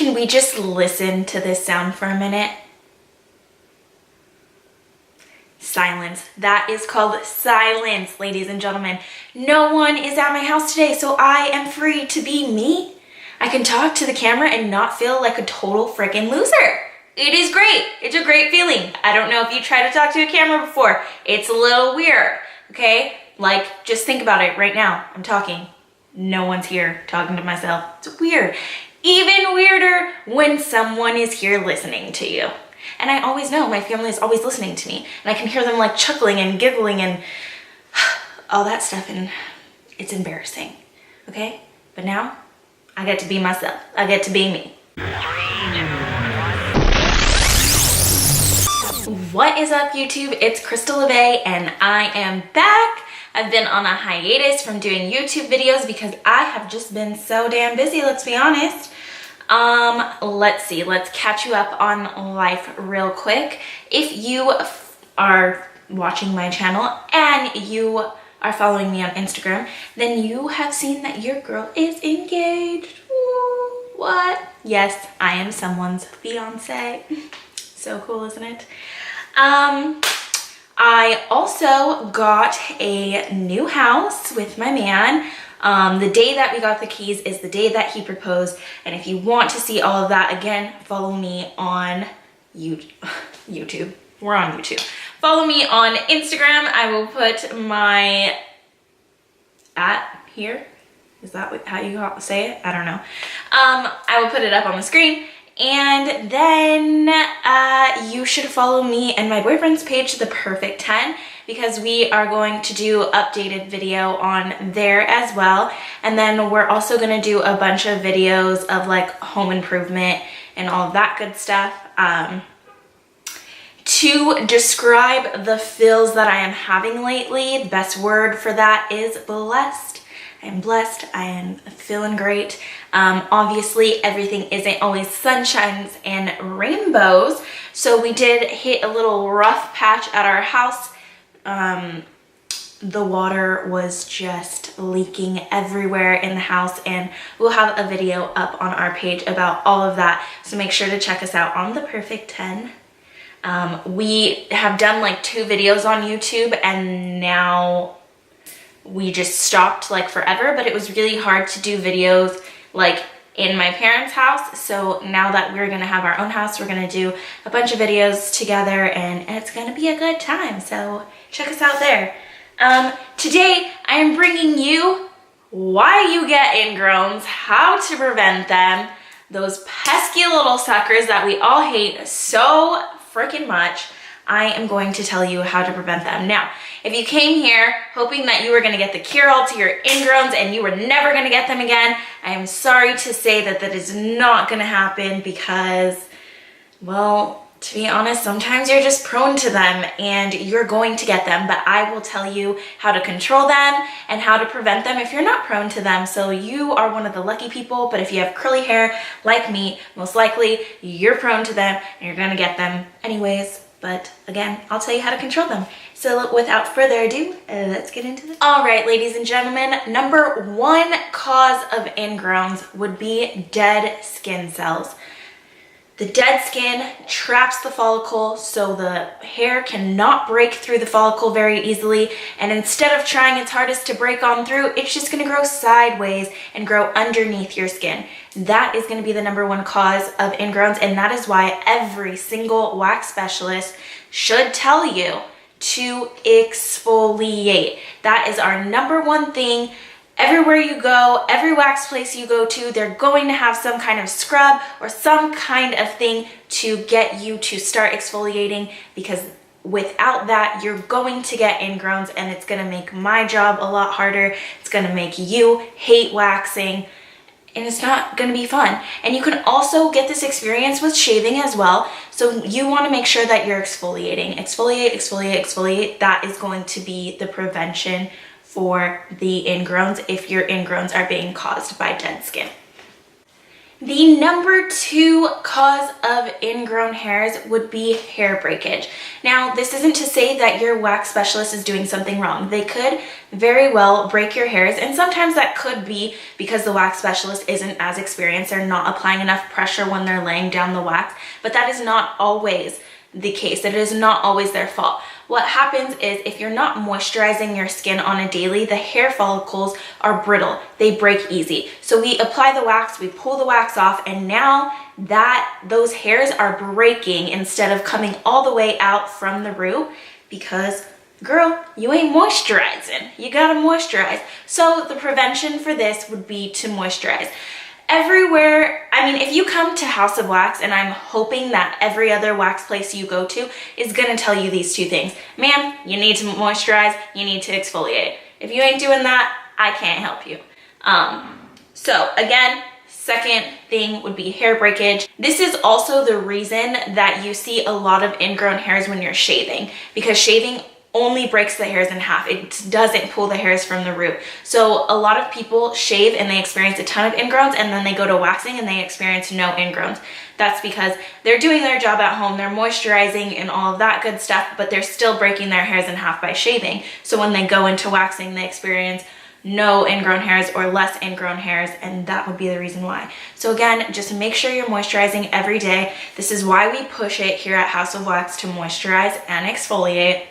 Can we just listen to this sound for a minute? Silence. That is called silence, ladies and gentlemen. No one is at my house today, so I am free to be me. I can talk to the camera and not feel like a total freaking loser. It is great. It's a great feeling. I don't know if you tried to talk to a camera before. It's a little weird, okay? Like, just think about it right now. I'm talking. No one's here talking to myself. It's weird. Even weirder when someone is here listening to you. And I always know my family is always listening to me. And I can hear them like chuckling and giggling and all that stuff. And it's embarrassing, okay? But now I get to be myself. I get to be me. What is up, YouTube? It's Crystal LeVay and I am back. I've been on a hiatus from doing YouTube videos because I have just been so damn busy, let's be honest. Let's see, let's catch you up on life real quick. If you are watching my channel and you are following me on Instagram, then you have seen that your girl is engaged. Ooh, what? Yes, I am someone's fiance. So cool, isn't it? I also got a new house with my man. The day that we got the keys is the day that he proposed. And if you want to see all of that, again, follow me on YouTube. We're on YouTube. Follow me on Instagram. I will put my here. Is that how you say it? I don't know. I will put it up on the screen. And then you should follow me and my boyfriend's page, The Perfect 10, because we are going to do updated video on there as well. And then we're also going to do a bunch of videos of like home improvement and all of that good stuff. To describe the feels that I am having lately, the best word for that is blessed. I am blessed. I am feeling great. Obviously, everything isn't always sunshines and rainbows. So we did hit a little rough patch at our house. The water was just leaking everywhere in the house, and we'll have a video up on our page about all of that. So make sure to check us out on The Perfect 10. We have done like 2 videos on YouTube, and now we just stopped like forever, but it was really hard to do videos like in my parents' house. So now that we're gonna have our own house, we're gonna do a bunch of videos together, and it's gonna be a good time. So check us out there. Today I am bringing you why you get ingrowns, how to prevent them, those pesky little suckers that we all hate so freaking much. I am going to tell you how to prevent them. Now, if you came here hoping that you were going to get the cure-all to your ingrowns and you were never going to get them again, I am sorry to say that that is not going to happen because, well, to be honest, sometimes you're just prone to them and you're going to get them, but I will tell you how to control them and how to prevent them if you're not prone to them. So you are one of the lucky people, but if you have curly hair like me, most likely you're prone to them and you're going to get them anyways. But again, I'll tell you how to control them. So without further ado, let's get into this. All right, ladies and gentlemen, number 1 cause of ingrowns would be dead skin cells. The dead skin traps the follicle, so the hair cannot break through the follicle very easily. And instead of trying its hardest to break on through, it's just gonna grow sideways and grow underneath your skin. That is gonna be the number 1 cause of ingrowns, and that is why every single wax specialist should tell you to exfoliate. That is our number 1 thing. Everywhere you go, every wax place you go to, they're going to have some kind of scrub or some kind of thing to get you to start exfoliating, because without that, you're going to get ingrowns and it's going to make my job a lot harder. It's going to make you hate waxing and it's not going to be fun. And you can also get this experience with shaving as well. So you want to make sure that you're exfoliating. Exfoliate, exfoliate, exfoliate. That is going to be the prevention for the ingrowns if your ingrowns are being caused by dead skin. The number 2 cause of ingrown hairs would be hair breakage. Now, this isn't to say that your wax specialist is doing something wrong. They could very well break your hairs, and sometimes that could be because the wax specialist isn't as experienced. They're not applying enough pressure when they're laying down the wax, but that is not always the case. It is not always their fault. What happens is if you're not moisturizing your skin on a daily, the hair follicles are brittle. They break easy. So we apply the wax, we pull the wax off, and now that those hairs are breaking instead of coming all the way out from the root because, girl, you ain't moisturizing. You gotta moisturize. So the prevention for this would be to moisturize. Everywhere, I mean, if you come to House of Wax, and I'm hoping that every other wax place you go to is gonna tell you these 2 things. Ma'am, you need to moisturize, you need to exfoliate. If you ain't doing that, I can't help you. So again, second thing would be hair breakage. This is also the reason that you see a lot of ingrown hairs when you're shaving, because shaving only breaks the hairs in half. It doesn't pull the hairs from the root. So a lot of people shave and they experience a ton of ingrowns, and then they go to waxing and they experience no ingrowns. That's because they're doing their job at home, they're moisturizing and all of that good stuff, but they're still breaking their hairs in half by shaving. So when they go into waxing, they experience no ingrown hairs or less ingrown hairs, and that would be the reason why. So again, just make sure you're moisturizing every day. This is why we push it here at House of Wax to moisturize and exfoliate.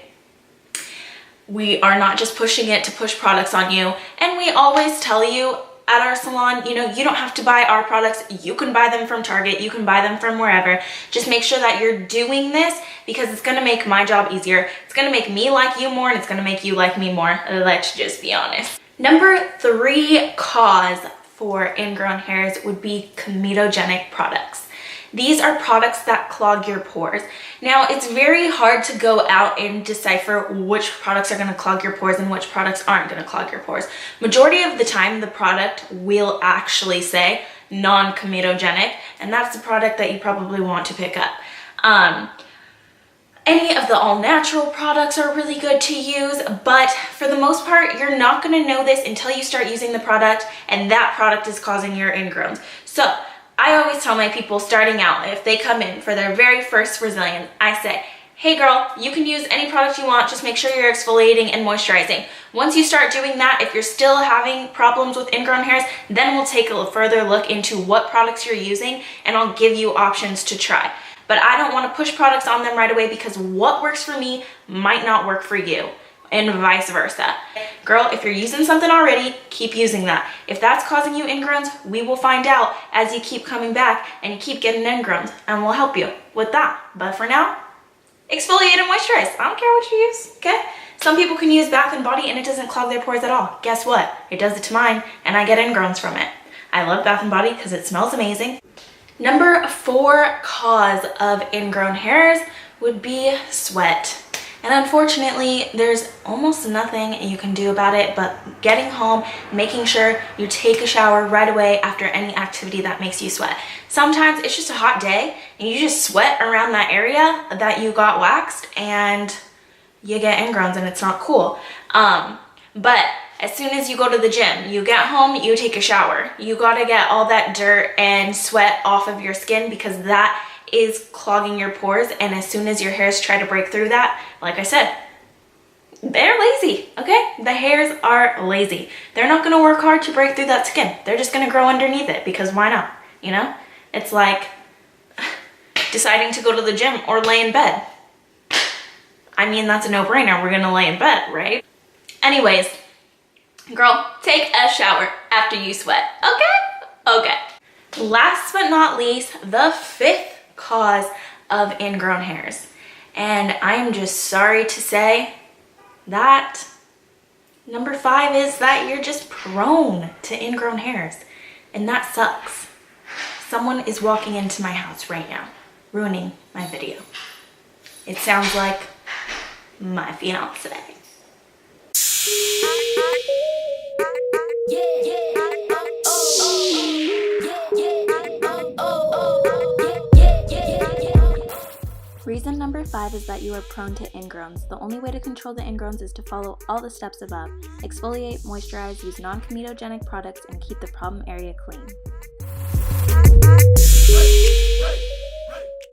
We are not just pushing it to push products on you. And we always tell you at our salon, you know, you don't have to buy our products. You can buy them from Target. You can buy them from wherever. Just make sure that you're doing this because it's going to make my job easier. It's going to make me like you more, and it's going to make you like me more. Let's just be honest. Number 3 cause for ingrown hairs would be comedogenic products. These are products that clog your pores. Now, it's very hard to go out and decipher which products are going to clog your pores and which products aren't going to clog your pores. Majority of the time, the product will actually say non-comedogenic, and that's the product that you probably want to pick up. Any of the all-natural products are really good to use, but for the most part, you're not going to know this until you start using the product, and that product is causing your ingrowns. So I always tell my people starting out, if they come in for their very first Brazilian, I say, hey girl, you can use any product you want, just make sure you're exfoliating and moisturizing. Once you start doing that, if you're still having problems with ingrown hairs, then we'll take a further look into what products you're using, and I'll give you options to try. But I don't want to push products on them right away because what works for me might not work for you, and vice versa. Girl, if you're using something already, keep using that. If that's causing you ingrowns, we will find out as you keep coming back and you keep getting ingrowns, and we'll help you with that. But for now, exfoliate and moisturize. I don't care what you use, okay? Some people can use Bath and Body and it doesn't clog their pores at all. Guess what? It does it to mine, and I get ingrowns from it. I love Bath and Body because it smells amazing. Number 4 cause of ingrown hairs would be sweat. And unfortunately, there's almost nothing you can do about it but getting home, making sure you take a shower right away after any activity that makes you sweat. Sometimes it's just a hot day and you just sweat around that area that you got waxed and you get ingrowns, and it's not cool. But as soon as you go to the gym, you get home, you take a shower. You gotta get all that dirt and sweat off of your skin because that is clogging your pores, and as soon as your hairs try to break through that, like I said, they're lazy, okay? The hairs are lazy. They're not gonna work hard to break through that skin. They're just gonna grow underneath it because why not, you know? It's like deciding to go to the gym or lay in bed. I mean, that's a no-brainer. We're gonna lay in bed, right? Anyways, girl, take a shower after you sweat, okay? Okay. Last but not least, the 5th cause of ingrown hairs. And I'm just sorry to say that number 5 is that you're just prone to ingrown hairs. And that sucks. Someone is walking into my house right now, ruining my video. It sounds like my fiance. Reason number 5 is that you are prone to ingrowns. The only way to control the ingrowns is to follow all the steps above. Exfoliate, moisturize, use non-comedogenic products, and keep the problem area clean.